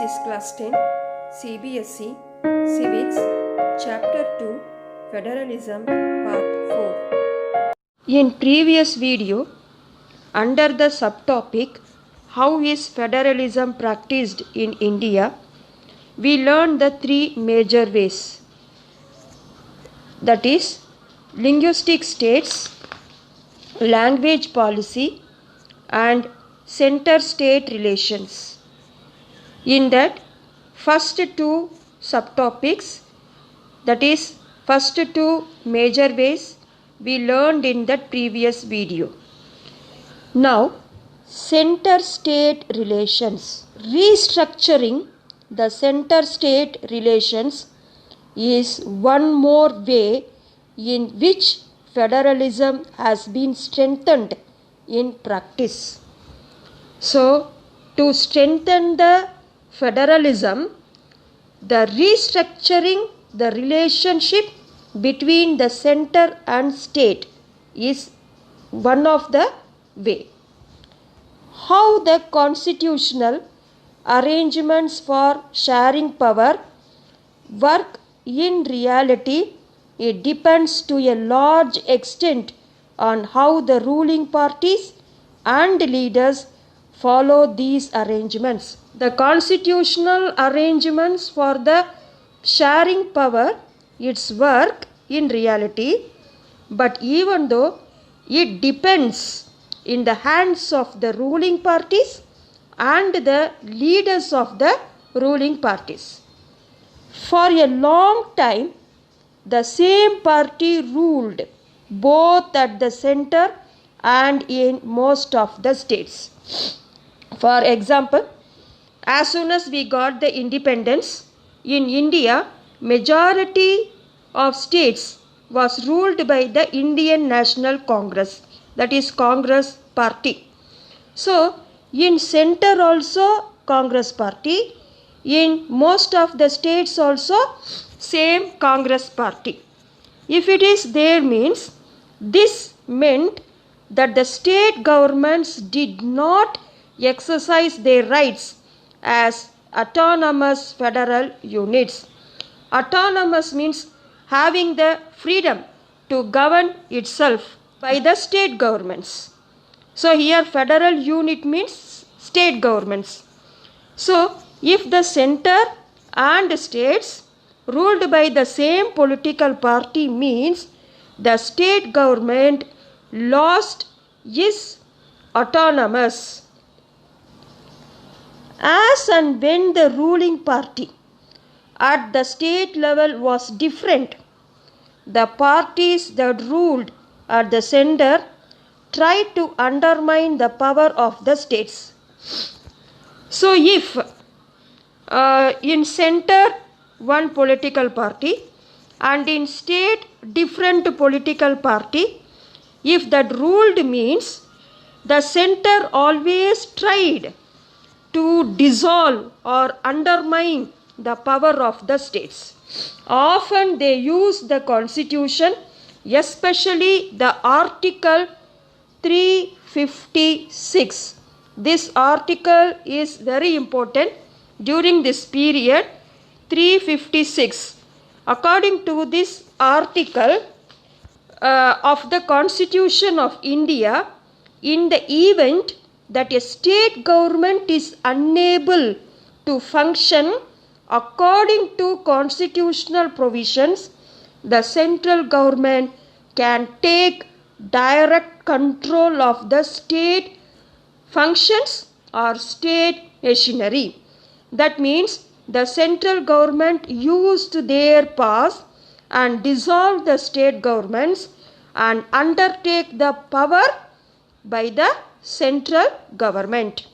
is class 10, CBSE, Civics, Chapter 2, Federalism, Part 4. In previous video, under the subtopic, How is Federalism Practiced in India, we learned the three major ways. That is, linguistic states, language policy, and center-state relations. In that, first two subtopics, that is, first two major ways, we learned in that previous video. Now, center-state relations. Restructuring the center-state relations is one more way in which federalism has been strengthened in practice. So, to strengthen the federalism, the restructuring the relationship between the center and state is one of the way. How the constitutional arrangements for sharing power work in reality, it depends to a large extent on how the ruling parties and leaders follow these arrangements. The constitutional arrangements for the sharing power, its work in reality, but even though it depends in the hands of the ruling parties and the leaders of the ruling parties. For a long time, the same party ruled both at the center and in most of the states. For example, as soon as we got the independence, in India, majority of states was ruled by the Indian National Congress, that is Congress party. So, in center also Congress party, in most of the states also same Congress party. If it is there means, this meant that the state governments did not exercise their rights as autonomous federal units. Autonomous means having the freedom to govern itself by the state governments. So here federal unit means state governments. So if the center and states ruled by the same political party means the state government lost its autonomous. As and when the ruling party at the state level was different, the parties that ruled at the center tried to undermine the power of the states. So if in center one political party and in state different political party, if that ruled means the center always tried to dissolve or undermine the power of the states. Often they use the constitution, especially the article 356. This article is very important during this period, 356. According to this article of the Constitution of India, in the event that a state government is unable to function according to constitutional provisions, the central government can take direct control of the state functions or state machinery. That means the central government used their powers and dissolved the state governments and undertake the power by the central government.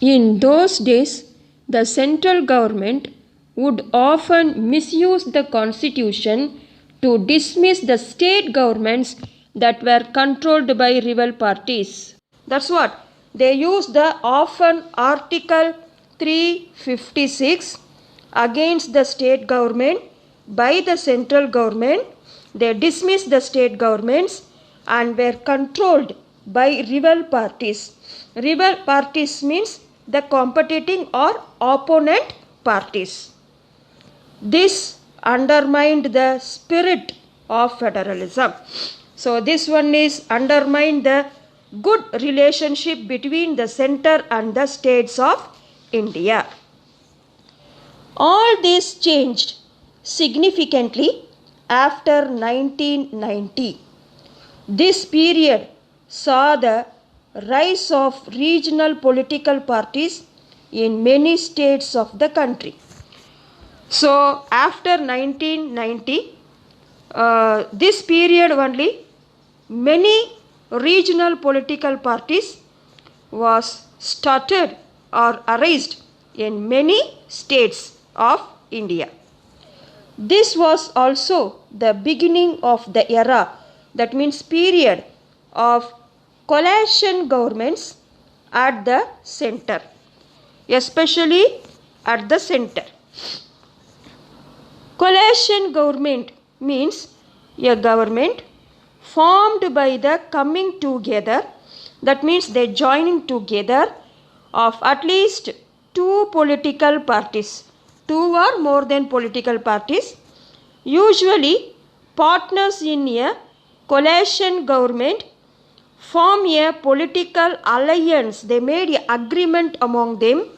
In those days, the central government would often misuse the constitution to dismiss the state governments that were controlled by rival parties. That's what they use the often article 356 against the state government by the central government. They dismissed the state governments and were controlled by rival parties. Rival parties means the competing or opponent parties. This undermined the spirit of federalism. So this one is undermined the good relationship between the center and the states of India. All this changed significantly after 1990. This period saw the rise of regional political parties in many states of the country. So after 1990, this period only, many regional political parties was started or arisen in many states of India. This was also the beginning of the era, that means period of coalition governments at the center, especially at the center. Coalition government means a government formed by the coming together, that means they joining together of at least two political parties, two or more than political parties, usually partners in a coalition government form a political alliance. They made an agreement among them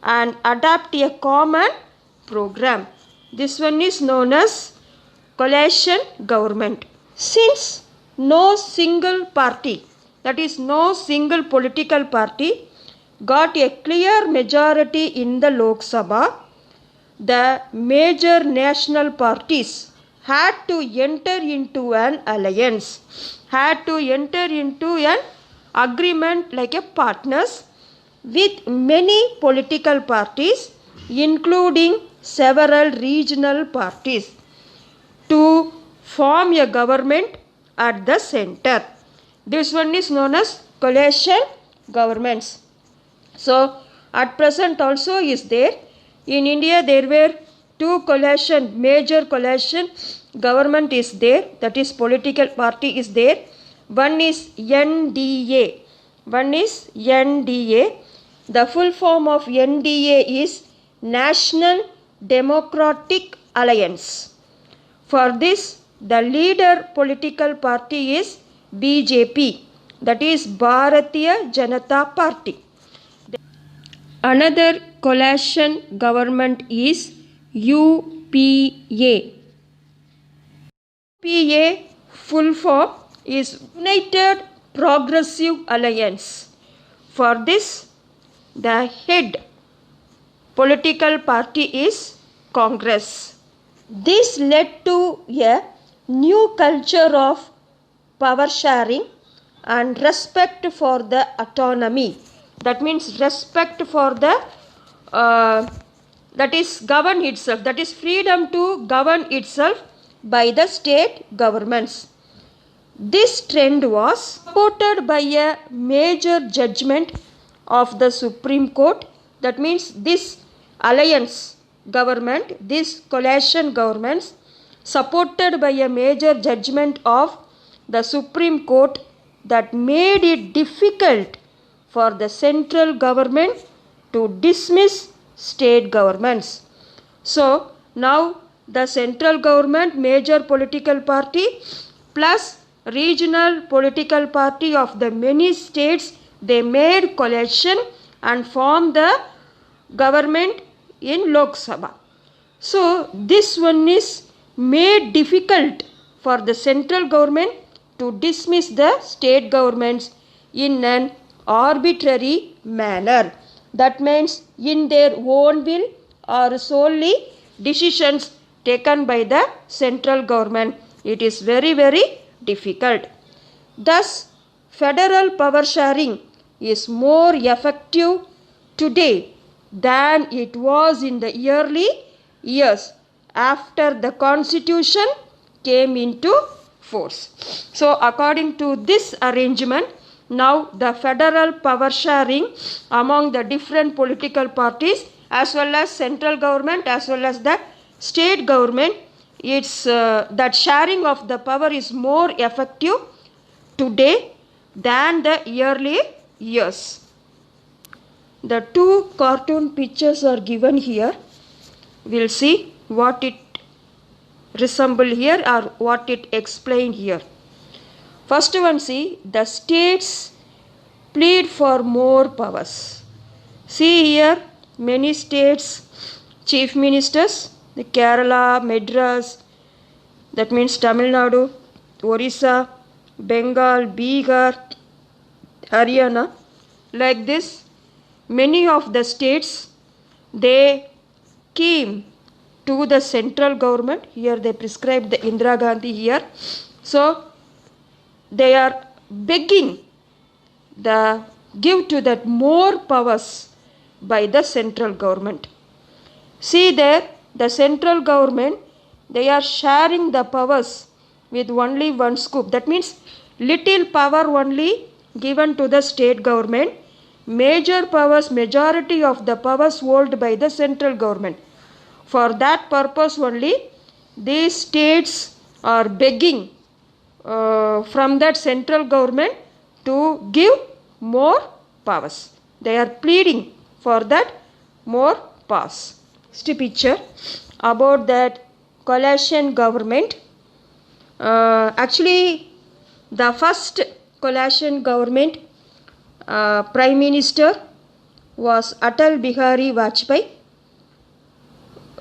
and adopt a common program. This one is known as coalition government. Since no single party, that is no single political party, got a clear majority in the Lok Sabha, the major national parties had to enter into an alliance, had to enter into an agreement like a partners with many political parties, including several regional parties, to form a government at the center. This one is known as coalition governments. So at present also is there. In India there were two coalition, major coalition government is there, that is political party is there. One is NDA. One is NDA. The full form of NDA is National Democratic Alliance. For this, the leader political party is BJP, that is Bharatiya Janata Party. Another coalition government is UPA. UPA full form is United Progressive Alliance. For this, the head political party is Congress. This led to a new culture of power sharing and respect for the autonomy. That means respect for the that is govern itself, that is freedom to govern itself by the state governments. This trend was supported by a major judgment of the Supreme Court. That means this alliance government, this coalition governments, supported by a major judgment of the Supreme Court, that made it difficult for the central government to dismiss state governments. So now the central government, major political party plus regional political party of the many states, they made coalition and formed the government in Lok Sabha. So this one is made difficult for the central government to dismiss the state governments in an arbitrary manner. That means in their own will or solely decisions taken by the central government. It is very, very difficult. Thus, federal power sharing is more effective today than it was in the early years after the constitution came into force. So according to this arrangement, now the federal power sharing among the different political parties as well as central government as well as the state government, it's that sharing of the power is more effective today than the early years. The two cartoon pictures are given here. We'll see what it resemble here or what it explain here. First one, see, the states plead for more powers. See here, many states, chief ministers, the Kerala, Madras, that means Tamil Nadu, Orissa, Bengal, Bihar, Haryana, like this, many of the states, they came to the central government. Here they prescribed the Indira Gandhi here. So they are begging the give to that more powers by the central government. See there, the central government, they are sharing the powers with only one scoop. That means little power only given to the state government. Major powers, majority of the powers held by the central government. For that purpose only, these states are begging from that central government to give more powers. They are pleading for that more powers. Next picture about that coalition government. Actually, the first coalition government Prime Minister was Atal Bihari Vajpayee.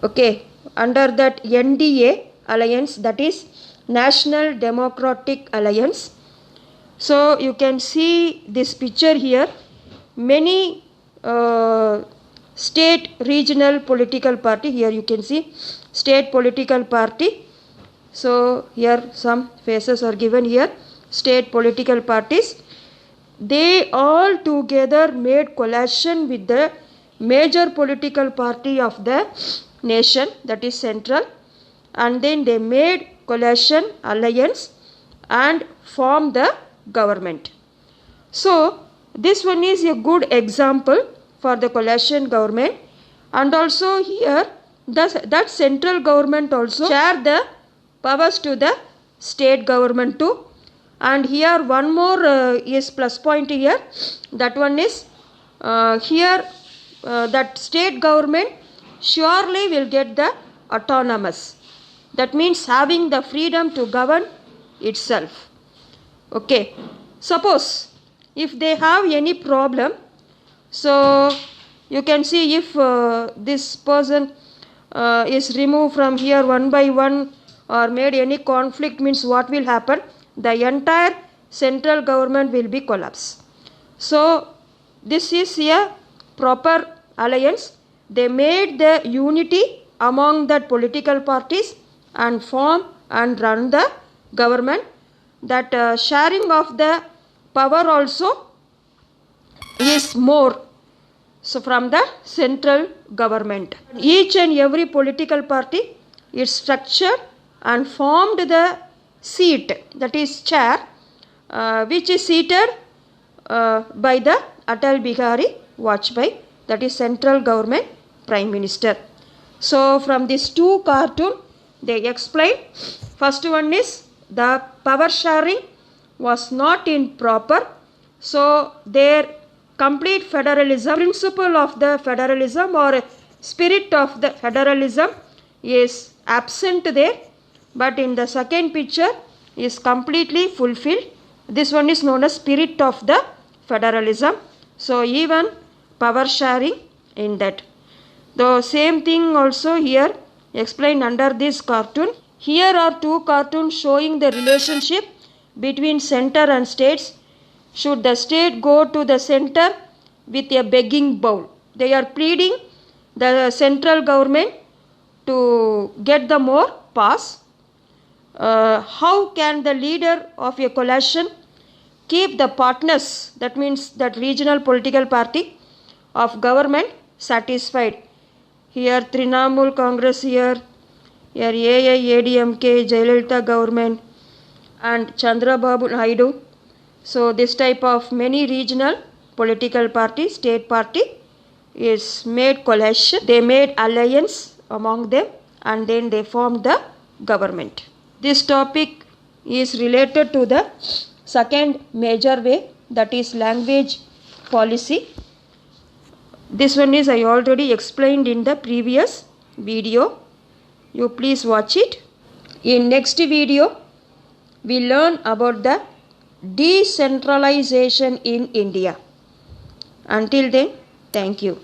Okay, under that NDA alliance, that is National Democratic Alliance. So you can see this picture here. Many state regional political party. Here you can see state political party. So here some faces are given here. State political parties. They all together made coalition with the major political party of the nation, that is central, and then they made coalition alliance and formed the government. So this one is a good example for the coalition government, and also here that central government also share the powers to the state government too. And here one more is plus point here. That one is here that state government surely will get the autonomous. That means having the freedom to govern itself. Okay. Suppose if they have any problem, so you can see if this person is removed from here one by one or made any conflict, means what will happen? The entire central government will be collapsed. So this is a proper alliance. They made the unity among the political parties and form and run the government. That sharing of the power also is more. So from the central government, each and every political party is structured and formed the seat, that is chair, which is seated by the Atal Bihari Vajpayee, that is central government prime minister. So from these two cartoon they explain. First one is the power sharing was not in proper, so their complete federalism, principle of the federalism or spirit of the federalism is absent there. But in the second picture is completely fulfilled. This one is known as spirit of the federalism. So even power sharing in that. The same thing also here explained under this cartoon. Here are two cartoons showing the relationship between center and states. Should the state go to the center with a begging bowl? They are pleading the central government to get the more pass. How can the leader of a coalition keep the partners, that means that regional political party of government, satisfied? Here Trinamool Congress, here AIADMK, Jayalalitha government and Chandrababu Naidu. So this type of many regional political party, state party is made coalition. They made alliance among them and then they formed the government. This topic is related to the second major way, that is language policy. This one is I already explained in the previous video. You please watch it. In next video, we learn about the decentralization in India. Until then, thank you.